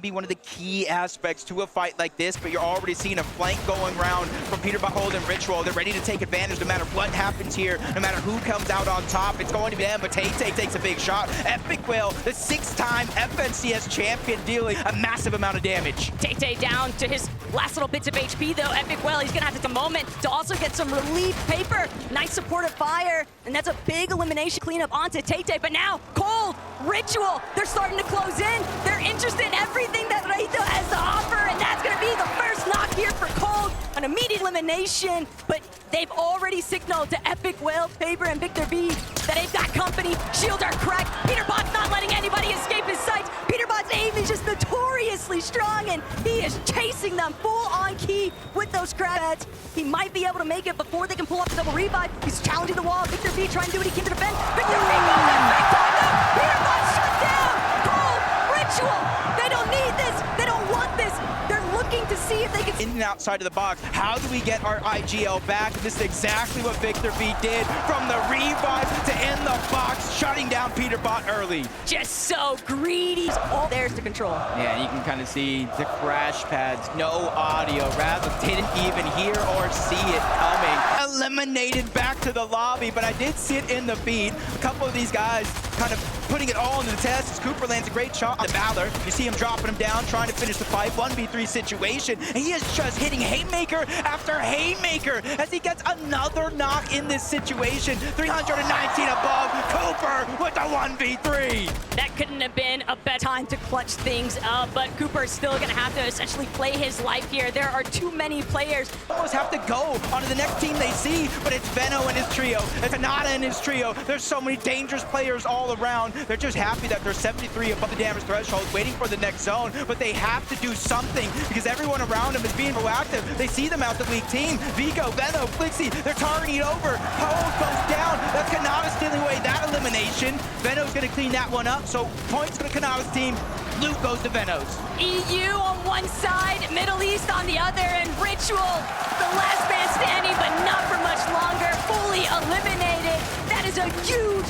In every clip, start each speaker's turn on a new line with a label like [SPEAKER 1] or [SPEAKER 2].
[SPEAKER 1] Be one of the key aspects to a fight like this, but you're already seeing a flank going around from PeterBot holding Ritual. They're ready to take advantage no matter what happens here, no matter who comes out on top. It's going to be them, but 𝐶𝐸 takes a big shot. 𝐿, the 6-time FNCS champion, dealing a massive amount of damage.
[SPEAKER 2] 𝐶𝐸 down to his last little bits of HP though. 𝐿, he's gonna have to take a moment to also get some relief paper. Nice supportive fire, and that's a big elimination cleanup onto 𝐶𝐸. But now, Cold, Ritual, they're starting to close in. They're interested in everything that Reito has to offer, and that's gonna be the first knock here for Cold. An immediate elimination, but they've already signaled to 𝐿, Paper, and Victor B that they've got company. Shields are cracked. PeterBot's not letting anybody escape his sights. PeterBot's aim is just notoriously strong, and he is chasing them full on key with those crab heads. He might be able to make it before they can pull up the double revive. He's challenging the wall. Victor B trying to do what he can to defend. Victor B goes in big time now. PeterBot shut down. Cold, Ritual. They don't need this. They don't want this. They're looking to see if they can
[SPEAKER 1] in and outside of the box. How do we get our IGL back? This is exactly what Victor B did, from the revive to end the box, shutting down PeterBot early.
[SPEAKER 2] Just so greedy. All theirs to control.
[SPEAKER 1] Yeah, you can kind of see the crash pads, no audio. Rather didn't even hear or see it coming. Eliminated back to the lobby, but I did sit in the feed. A couple of these guys kind of putting it all into the test as Cooper lands a great shot on Valor. You see him dropping him down, trying to finish the fight. 1v3 situation, and he is just hitting haymaker after haymaker as he gets another knock in this situation. 319 above, Cooper with the 1v3.
[SPEAKER 2] That couldn't have been a better time to clutch things up, but Cooper is still gonna have to essentially play his life here. There are too many players.
[SPEAKER 1] Almost have to go onto the next team they see, but it's Veno and his trio, it's Kanata and his trio. There's so many dangerous players all around. They're just happy that they're 73 above the damage threshold, waiting for the next zone, but they have to do something because everyone around him is being proactive. They see them as the weak team. 𝐕𝐁, Veno, Queasy, they're targeting it over. Cold goes down. That's Kanata stealing away that elimination. Veno's gonna clean that one up, so points for the Kanata's team. Loot goes to Veno's.
[SPEAKER 2] EU on one side, Middle East on the other, and Ritual, the last man standing, but not for much longer. Fully eliminated. That is a huge...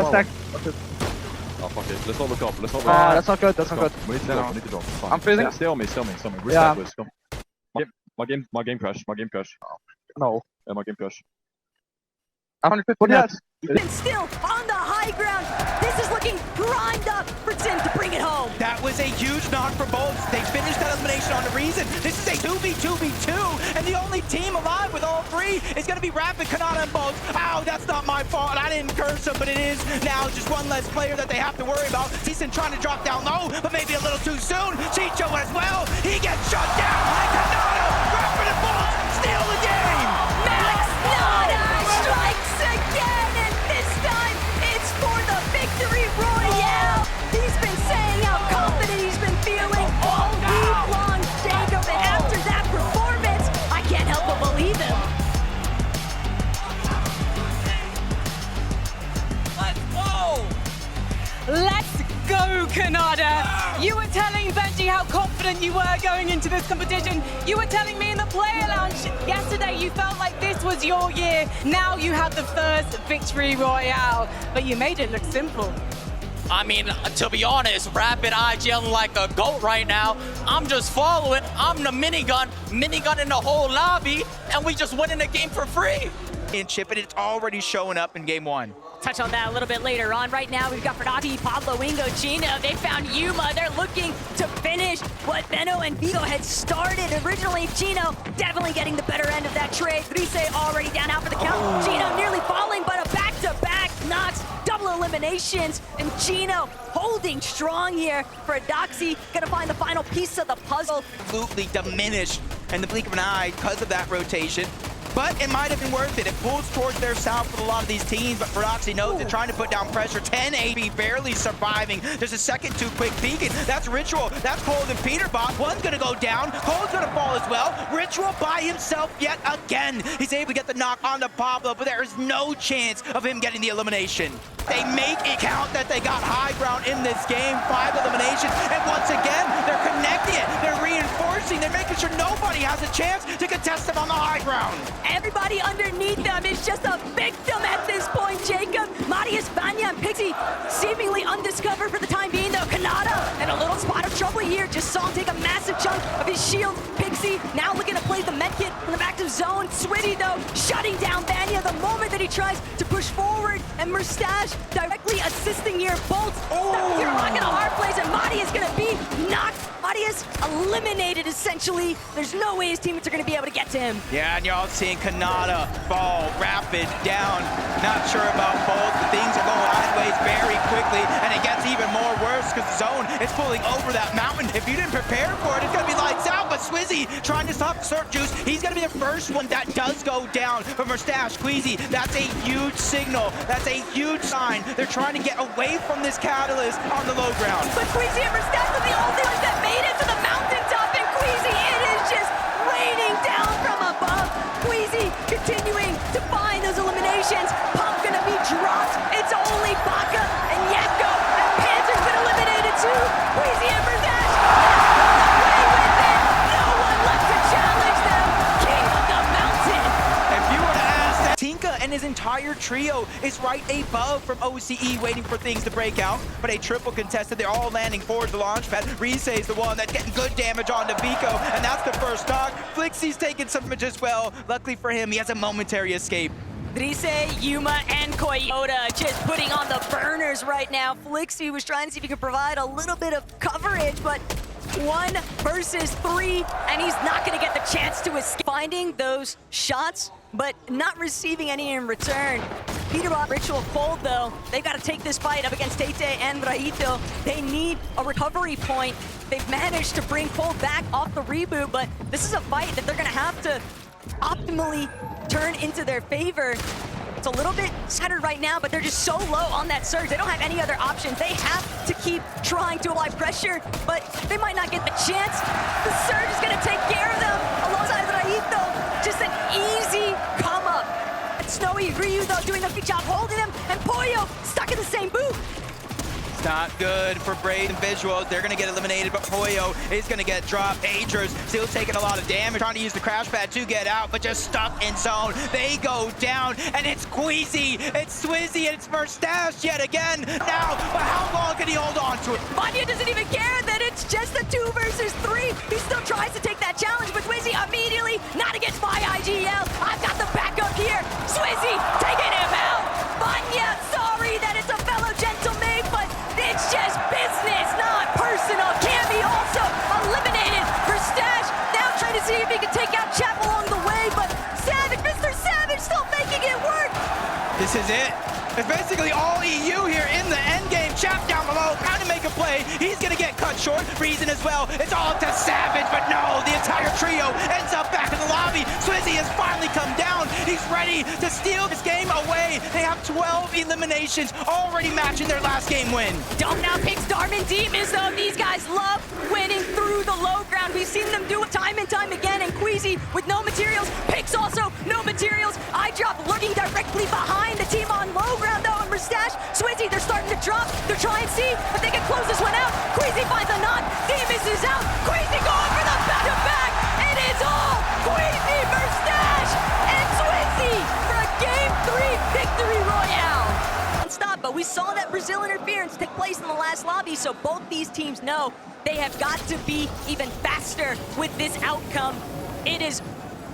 [SPEAKER 3] Oh, fuck it. Let's all look up. Let's all look
[SPEAKER 4] Ah,
[SPEAKER 3] up.
[SPEAKER 4] that's not good. That's not good.
[SPEAKER 3] We need to drop. We need to drop. Fine.
[SPEAKER 4] I'm freezing.
[SPEAKER 3] Yeah, stay on me. Stay on me. Stay on me. We're
[SPEAKER 4] Yeah.
[SPEAKER 3] sideways. Come. My game crashed.
[SPEAKER 4] No.
[SPEAKER 3] Yeah, my game crashed.
[SPEAKER 4] 150 nets.
[SPEAKER 2] And still on the high ground. This is looking primed up for Tim to bring it home.
[SPEAKER 1] That was a huge knock for both. They finished that elimination on the reason. This is a 2v2v2, and the only team alive with all three is going to be Rapid, Kanata, and Bolts. Ow, that's not my fault. I didn't curse him, but it is now just one less player that they have to worry about. Tayson trying to drop down low, but maybe a little too soon. 𝐶𝐸 as well. He gets shut down. And Kanata, Rapid, and Bolts steal the game.
[SPEAKER 2] Nada strikes again, and this time it's for the victory royale. He's been saying how confident he's been feeling all week long, Jacob, and after that performance, I can't help but believe him.
[SPEAKER 5] Let's go, Kanata! You were telling Benji how confident you were going into this competition. You were telling me in the player lounge yesterday you felt like this was your year. Now you have the first victory royale, but you made it look simple.
[SPEAKER 6] I mean, to be honest, Rapid IGL like a goat right now. I'm just following. I'm the minigun in the whole lobby, and we just winning the game for free.
[SPEAKER 1] And Chip, and it's already showing up in game one.
[SPEAKER 2] Touch on that a little bit later on. Right now, we've got Fernati, Pablo, Wingo, Gino. They found Yuma. They're looking to finish what Veno and 𝐕𝐁 had started. Originally, Gino definitely getting the better end of that trade. 𝐷𝐸 already down out for the count. Gino nearly falling, but a back-to-back knocks, double eliminations, and Gino holding strong here for 𝐷𝐸. Gonna find the final piece of the puzzle.
[SPEAKER 1] Absolutely diminished in the blink of an eye because of that rotation. But it might have been worth it. It pulls towards their south with a lot of these teams, but 𝐷𝐸 knows they're trying to put down pressure. 10 AP, barely surviving. There's a second too quick beacon. That's Ritual. That's Cold and PeterBot. One's gonna go down. Cold's gonna fall as well. Ritual by himself yet again. He's able to get the knock onto Pablo, but there is no chance of him getting the elimination. They make it count that they got high ground in this game. 5 eliminations, and once again, they're connecting it. They're reinforcing forcing, they're making sure nobody has a chance to contest them on the high ground.
[SPEAKER 2] Everybody underneath them is just a victim at this point, Jacob. Marius, Vanya, and Pixie seemingly undiscovered for the time being, though. 𝐭𝐿𝐷𝐷 in a little spot of trouble here. Just saw him take a massive chunk of his shield. Pixie now looking to play the medkit in the active zone. 𝐒𝐲𝐣𝐊𝐿, though, shutting down Vanya the moment that he tries to push forward. And 𝐒𝐷𝐷 directly assisting here. Bolt stuck here, rocking a hard place, and Madi is going to be knocked. Marius eliminated, essentially. There's no way his teammates are going to be able to get to him.
[SPEAKER 1] Yeah, and you're all seeing 𝐭𝐿𝐷𝐷 fall, rapid, down. Not sure about both. Things are going sideways very quickly, and it gets even more worse because Zone is pulling over that mountain. If you didn't prepare for it, it's going to be lights out, but 𝐒𝐲𝐣𝐊𝐿 trying to stop 𝐶earchJuice. He's going to be the first one that does go down from 𝐒𝐷𝐷𝐿. Queasy, that's a huge signal. That's a huge sign. They're trying to get away from this catalyst on the low ground.
[SPEAKER 2] But Queasy and 𝐒𝐷𝐷𝐿 are the only ones that made it to the mountaintop, and Queasy, it is just raining down from above. Queasy continuing to find those eliminations. Pump gonna be dropped. It's only Baka and 𝐻𝐿𝐷𝐿, and Panzer's been eliminated too. Queasy and 𝐒𝐷𝐷𝐿 away with it. No one left to challenge them. King of the mountain.
[SPEAKER 1] If you were to ask that, Tinka and his entire trio is right above from OCE, waiting for things to break out. But a triple contested, they're all landing forward the launch pad. Rise is the one that's getting good damage onto 𝐵𝐿𝐷, and that's the first stock. Flixie's taking some damage as well. Luckily for him, he has a momentary escape.
[SPEAKER 2] Rise, Yuma, and 𝐿𝐷𝐷𝐿 just putting on the burners right now. Flixie was trying to see if he could provide a little bit of coverage, but 1 versus 3, and he's not going to get the chance to escape. Finding those shots, but not receiving any in return. PeterBot, Ritual, Cold, though, they've got to take this fight up against 𝐻𝐻𝐻 and 𝐵𝐷𝐷𝐿. They need a recovery point. They've managed to bring Cold back off the reboot, but this is a fight that they're going to have to optimally turn into their favor. It's a little bit scattered right now, but they're just so low on that surge. They don't have any other options. They have to keep trying to apply pressure, but they might not get the chance. The surge is going to take care of them. Alongside 𝐿𝐷𝐷𝐿, just an easy come up. Snowy, Ryu, though, doing a good job holding him, and 𝐿𝐷𝐿 stuck in the same boot.
[SPEAKER 1] It's not good for Brave and Visuals. They're going to get eliminated, but 𝐿𝐷𝐿 is going to get dropped. Aegis still taking a lot of damage, trying to use the crash pad to get out, but just stuck in zone. They go down, and it's Queasy, it's 𝐒𝐲𝐣𝐊𝐿, and it's 𝐒𝐷𝐷𝐿 yet again. Now, but how long can he hold on to it?
[SPEAKER 2] Vanya doesn't even care that it's just a 2 versus 3. He still tries to take that challenge, but 𝐒𝐲𝐣𝐊𝐿 immediately, not against my IGL. I've got the backup here. 𝐒𝐲𝐣𝐊𝐿 taking him out. Vanya, sorry that it's a fellow gentleman, but it's just business, not personal. 𝐿𝐷𝐿 also eliminated for 𝐷𝐷𝐿. Now trying to see if he can take out Chap along the way, but Savage, Mr. Savage still making it work.
[SPEAKER 1] This is it. It's basically all EU here in the end game. Chap down below, trying to make a play. He's going to get cut short. Reason as well. It's all up to Savage, but no, the entire trio ends up back in the lobby. 𝐒𝐲𝐣𝐊𝐿 has finally come down. He's ready to steal this game away. They have 12 eliminations, already matching their last game win.
[SPEAKER 2] Dome now picks Darman Demons, though. These guys love winning through the low ground. We've seen them do it time and time again, and Queasy with no materials. Picks also no materials. 𝐼DROP lurking directly behind the team on low ground, though, and 𝐒𝐷𝐿, 𝐒𝐲𝐣𝐊𝐿, they're starting to drop. They're trying to see if they can close this one out. Queasy finds a knot. Demons is out. Queasy going for the back-to-back. It is all Queasy versus 𝐻𝐻𝐻 and 𝐒𝐲𝐣𝐊𝐿 for a Game 3 victory royale. Stop, but we saw that Brazil interference take place in the last lobby, so both these teams know they have got to be even faster with this outcome. It is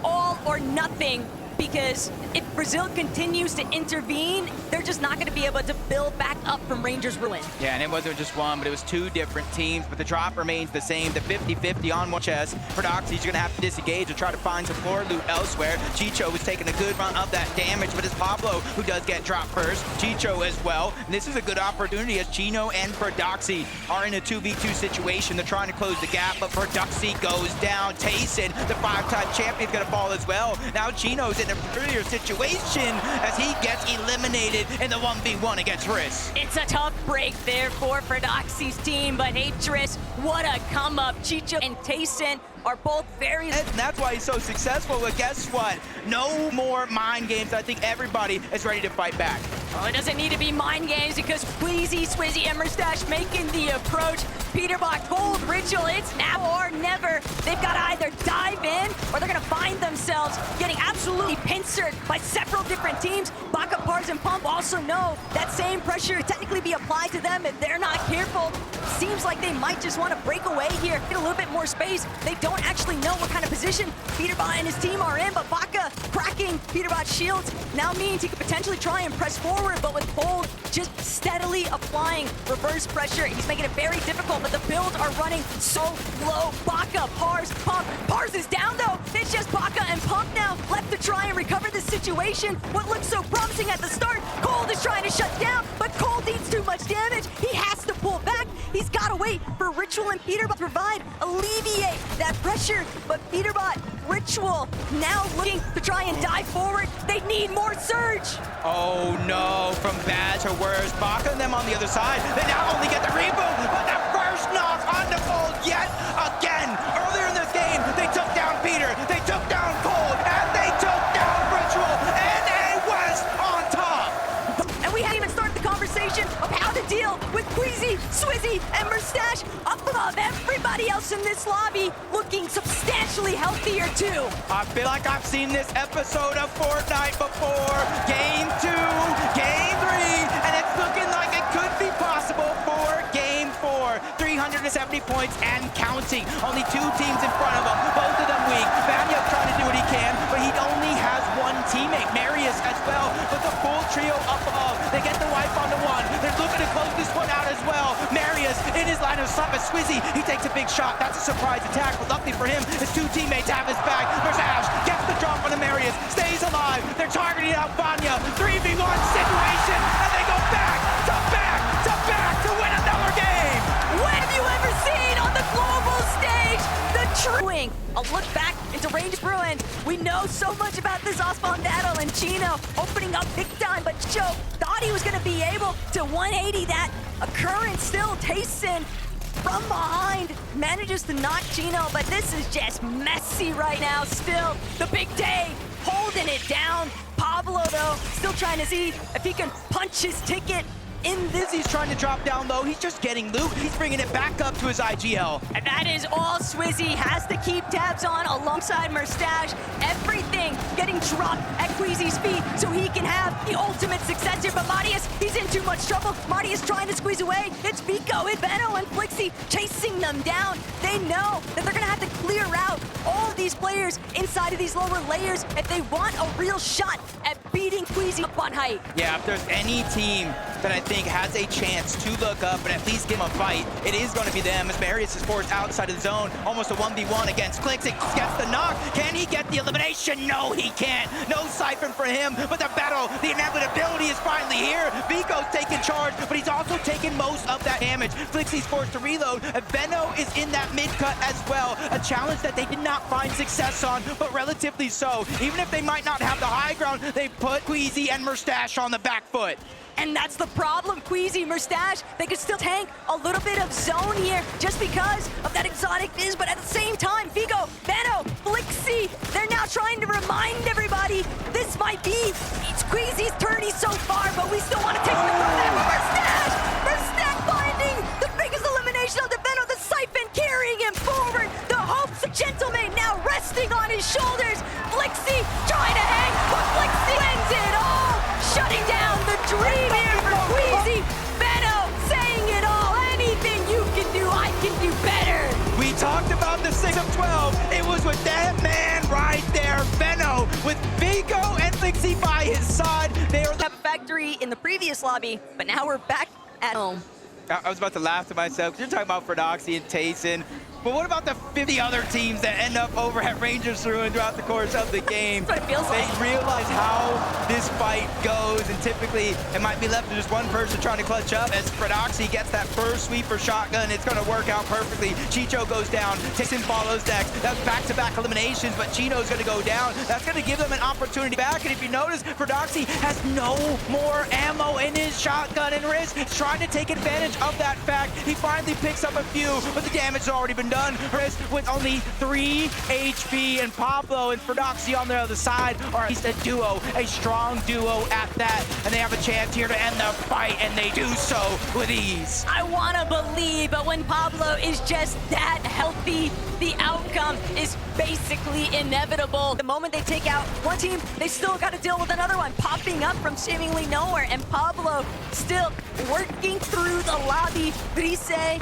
[SPEAKER 2] all or nothing, because if Brazil continues to intervene, they're just not going to be able to build back up from Rangers' ruin.
[SPEAKER 1] Yeah, and it wasn't just one, but it was 2 different teams, but the drop remains the same. The 50-50 on one chest. For Doxy's, you're going to have to disengage and try to find some floor loot elsewhere. 𝐶𝐿𝐷𝐿 was taking a good run of that damage, but it's Pablo who does get dropped first. 𝐶𝐿𝐷𝐿 as well. And this is a good opportunity as Chino and Doxy are in a 2v2 situation. They're trying to close the gap, but Doxy goes down. Tayson, the 5-time champion, is going to fall as well. Now Chino's in a prettier situation as he gets eliminated in the 1v1 against Riss.
[SPEAKER 2] It's a tough break there for Doxy's team, but hey, Triss, what a come up. 𝐶𝐿𝐷𝐿 and Tayson are both very...
[SPEAKER 1] And that's why he's so successful, but guess what? No more mind games. I think everybody is ready to fight back.
[SPEAKER 2] Well, it doesn't need to be mind games because Queasy, 𝐒𝐲𝐣𝐊𝐿𝐿, and 𝐒𝐿𝐷𝐿 make the approach. PeterBot, Cold, Ritual, it's now or never. power. They've got to either dive in or they're going to find themselves getting absolutely pincered by several different teams. Baka, Pars, and Pump also know that same pressure could technically be applied to them if they're not careful. Seems like they might just want to break away here, get a little bit more space. They don't actually know what kind of position PeterBot and his team are in, but Baka cracking PeterBot's shields now means he could potentially try and press forward, but with Cold just steadily applying reverse pressure, he's making it very difficult, but the builds are running so low. Baka, Pars, Pump. Pars is down though. It's just Baka and Pump now left to try and recover the situation. What looked so promising at the start, Cold is trying to shut down, but Cold needs too much damage. He has to pull back. He's got to wait for Ritual and PeterBot to provide, alleviate that pressure, but PeterBot, Ritual now looking to try and dive forward. They need more surge.
[SPEAKER 1] Oh no, from bad to worse. Baka and them on the other side. They now only get the reboot, but the first knock on the Cold yet again. Earlier in this game, they took down Peter, they took down Cold, and they took down Ritual, and a West on top.
[SPEAKER 2] And we haven't even started the conversation of how to deal with Queasy, Swizzy, and Mustache up above everybody else in this lobby, looking substantially healthier too.
[SPEAKER 1] I feel like I've seen this episode of Fortnite before. Game 2, Game 3, and it's looking like it could be possible for Game 4. 370 points and counting. Only 2 teams in front of him, both of them weak. 𝐒𝐈𝐊𝐿 trying to do what he can, but he only has one teammate, Marius as well, with the full trio up above. They get the wipe onto one. They're looking to close this one out as well. Marius in his line of sight, but Swizzy, he takes a big shot. That's a surprise attack, but luckily for him, his 2 teammates have his back. Mustache gets the drop on the Marius, stays alive. They're targeting out Vanya. 3v1 situation, and they go back to back to back to win another game.
[SPEAKER 2] When have you ever seen on the global stage the truing? A look back into Range Bruin. We know so much about this Osmond battle, and Chino opening up big time, but Joe thought he was going to be able to 180 that occurrence. Still, Tayson from behind manages to knock Chino, but this is just messy right now. Still, the big day holding it down. Pablo, though, still trying to see if he can punch his ticket in this.
[SPEAKER 1] He's trying to drop down low. He's just getting loot. He's bringing it back up to his IGL.
[SPEAKER 2] And that is all Swizzy has to keep tabs on alongside Mustache. Everything getting dropped at Queasy's feet so he can have the ultimate success here. But Marius, he's in too much trouble. Marius trying to squeeze away. It's 𝐒𝐿𝐿, it's Benno, and 𝐿𝐿𝐿 chasing them down. They know that they're going to have to clear out all of these players inside of these lower layers if they want a real shot at beating Queasy up on height.
[SPEAKER 1] Yeah, if there's any team that I think has a chance to look up and at least give him a fight, it is going to be them, as Marius is forced outside of the zone. Almost a 1v1 against 𝐿𝐿𝐿. Gets the knock. Can he get the elimination? No, he can't. No siphon for him, but the battle, the inevitability is finally here. Vico's taking charge, but he's also taking most of that damage. 𝐿𝐿𝐿's forced to reload. Benno is in that mid-cut as well. A challenge that they did not find success on, but relatively so. Even if they might not have the high ground, they put Queasy and Mustache on the back foot.
[SPEAKER 2] And that's the problem, Queasy, Mustache. They could still tank a little bit of zone here just because of that exotic fizz, but at the same time, Vigo, Benno, 𝐿𝐿𝐿, they're now trying to remind everybody this might be it's Queasy's tourney so far, but we still want to take the from that. Mustache finding the biggest elimination of the Benno, the siphon carrying him forward. The hopes of 𝐶𝐁𝐿 now resting on his shoulders. 𝐿𝐿𝐿 trying to hang, but 𝐿𝐿𝐿 wins it all, shutting down the dream here for Queasy. Benno saying it all. Anything you can do, I can do better.
[SPEAKER 1] We talked about the 6 of 12. It was with that man right there, Benno, with Vigo and 𝐿𝐿𝐿 by his side. They are
[SPEAKER 2] Have a factory in the previous lobby, but now we're back at home.
[SPEAKER 1] I was about to laugh to myself because you're talking about Fortnite and Tayson. But what about the 50 other teams that end up over at Rangers Ruin throughout the course of the game?
[SPEAKER 2] That's what it feels
[SPEAKER 1] They
[SPEAKER 2] like.
[SPEAKER 1] realize how this fight goes, and typically it might be left to just one person trying to clutch up. As Fortnite gets that first sweeper shotgun, it's going to work out perfectly. 𝐶𝐁𝐿 goes down, Tayson follows next. That's back-to-back eliminations, but Chino's going to go down. That's going to give them an opportunity back, and if you notice, Fortnite has no more ammo in his shotgun and wrist. He's trying to take advantage of that fact. He finally picks up a few, but the damage has already been done. Wrist with only 3 HP, and Pablo and Fortnite on the other side are at least a duo, a strong duo at that, and they have a chance here to end the fight, and they do so with ease.
[SPEAKER 2] I want to believe, but when Pablo is just that healthy, the outcome outcome is basically inevitable. The moment they take out one team, they still got to deal with another one popping up from seemingly nowhere. And Pablo still working through the lobby. Queasy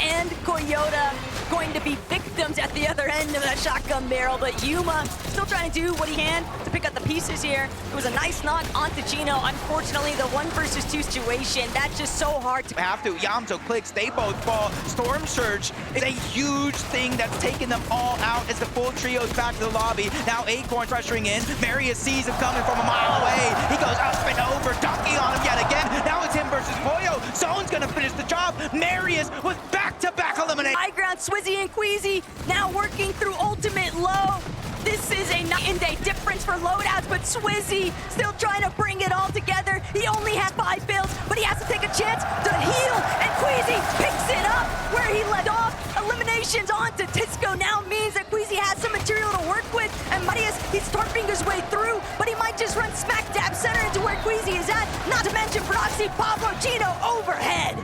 [SPEAKER 2] and 𝐭𝐲𝐬 going to be victims at the other end of that shotgun barrel, but 𝐿MA still trying to do what he can to pick up the pieces here. It was a nice knock onto Gino. Unfortunately, the 1 versus 2 situation, that's just so hard to
[SPEAKER 1] Have to. 𝐿MA clicks, they both fall. Storm Surge is a huge thing that's taken them all out as the full trio's back to the lobby. Now 𝐒𝐷 pressuring in. Marius sees him coming from a mile away. He goes up and over, dunking on him yet again. Now it's him versus 𝐭𝐲. Zone's gonna finish the job. Marius with back-to-back elimination.
[SPEAKER 2] high ground. 𝐶𝐈𝐿 and Queasy now working through ultimate low. This is a night and day difference for loadouts, but 𝐶𝐈𝐿 still trying to bring it all together. He only has 5 builds, but he has to take a chance to heal, and Queasy picks it up where he left off. Eliminations onto Tisco now means that Queasy has some material to work with, and Marius, he's tarping his way through, but he might just run smack dab center into where Queasy is at. Not to mention Proxy, Pablo, Gino overhead.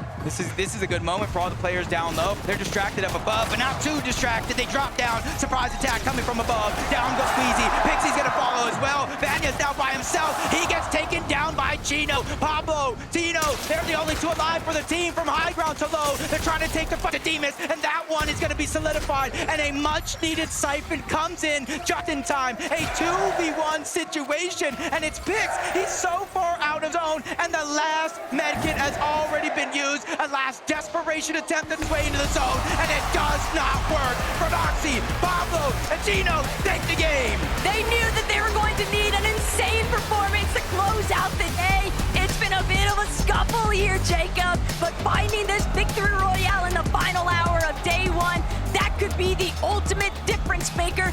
[SPEAKER 1] This is a good moment for all the players down low. They're distracted up above, but not too distracted. They drop down. Surprise attack coming from above. Down goes Queasy. Pixie's gonna follow as well. Vanya's now by himself. He gets taken down by Gino. Pablo, Tino, they're the only 2 alive for the team from high ground to low. They're trying to take the fight to Demas, and that one is gonna be solidified. And a much-needed siphon comes in just in time. A 2v1 situation, and it's Pix. He's so far out of zone, and the last medkit has already been used. A last desperation attempt to sway into the zone, and it does not work. Proxy, Pablo, and Gino take the game.
[SPEAKER 2] They knew that they were going to need an insane performance to close out the day. It's been a bit of a scuffle here, Jacob, but finding this victory royale in the final hour of day 1, that could be the ultimate difference maker.